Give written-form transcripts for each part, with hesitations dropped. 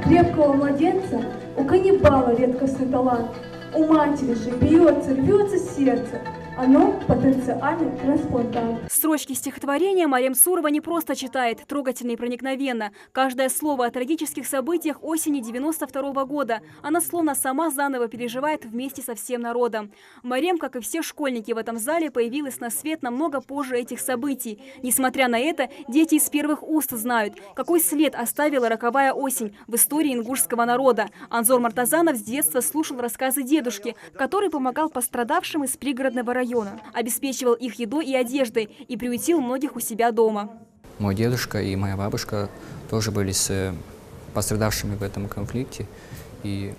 крепкого младенца, у каннибала редкостный талант, у матери же бьется, рвется сердце. Оно потенциальный трансплантант. Строчки стихотворения Марем Сурова не просто читает, трогательно и проникновенно. Каждое слово о трагических событиях осени 92-го года. Она словно сама заново переживает вместе со всем народом. Марем, как и все школьники в этом зале, появилась на свет намного позже этих событий. Несмотря на это, дети из первых уст знают, какой след оставила роковая осень в истории ингушского народа. Анзор Мартазанов с детства слушал рассказы дедушки, который помогал пострадавшим из пригородного района. Обеспечивал их едой и одеждой и приютил многих у себя дома. Мой дедушка и моя бабушка тоже были с пострадавшими в этом конфликте. И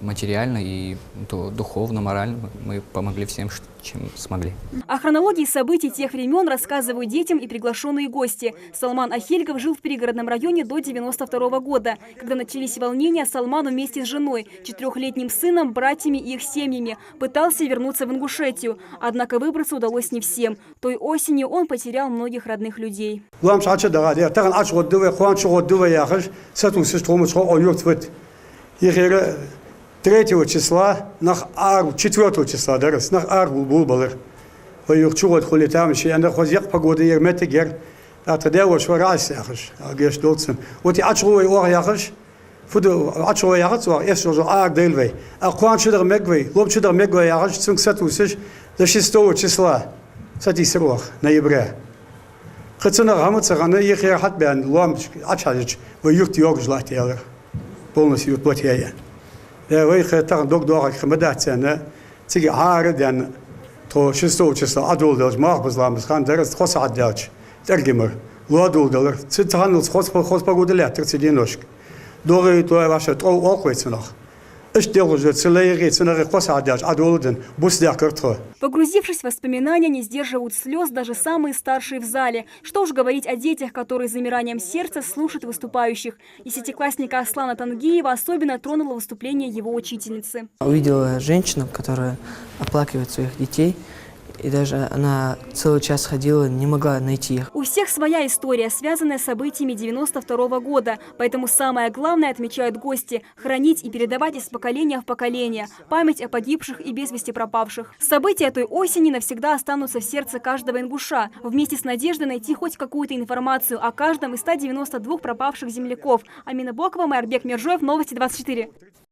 материально, и духовно, морально мы помогли всем, чем смогли. О хронологии событий тех времен рассказывают детям и приглашенные гости. Салман Ахильгов жил в пригородном районе до 92-го года. Когда начались волнения, Салман вместе с женой, 4-летним сыном, братьями и их семьями пытался вернуться в Ингушетию. Однако выбраться удалось не всем. Той осенью он потерял многих родных людей. 3 числа, 4 числа, nach Argul Bulbaler. Weil ich chuot kholi tamshi, and khos yak pagode yer metiger, at der was voraus sagst, gestolzen. Und die achroe or jagers, für die achroe jagers war erst so arg delwei. A kwant chuder megwei, lob chuder megwei jagers zum satusisch, das 6 числа. Сати срох, ноября. Хотсна гамцагана их я хат бен лом achалич, вы юрт йогжлахт ялер. Полностью платья. Я выехал так доктор рекомендация, тиги арден, то 6 числа адулдалж мах безламс хан дерс хос аддалж, тергимер, луадулдалер, цитранус хос погоделя 30 ножк. Доры то ваше то оквецнах. Погрузившись в воспоминания, не сдерживают слез даже самые старшие в зале. Что уж говорить о детях, которые с замиранием сердца слушают выступающих. Десятиклассника Аслана Тангиева особенно тронуло выступление его учительницы. Увидела женщину, которая оплакивает своих детей. И даже она целый час ходила, не могла найти их. У всех своя история, связанная с событиями 92-го года. Поэтому самое главное, отмечают гости, хранить и передавать из поколения в поколение память о погибших и без вести пропавших. События той осени навсегда останутся в сердце каждого ингуша. Вместе с надеждой найти хоть какую-то информацию о каждом из 192 пропавших земляков. Амина Бокова, Майрбек Мержоев, Новости 24.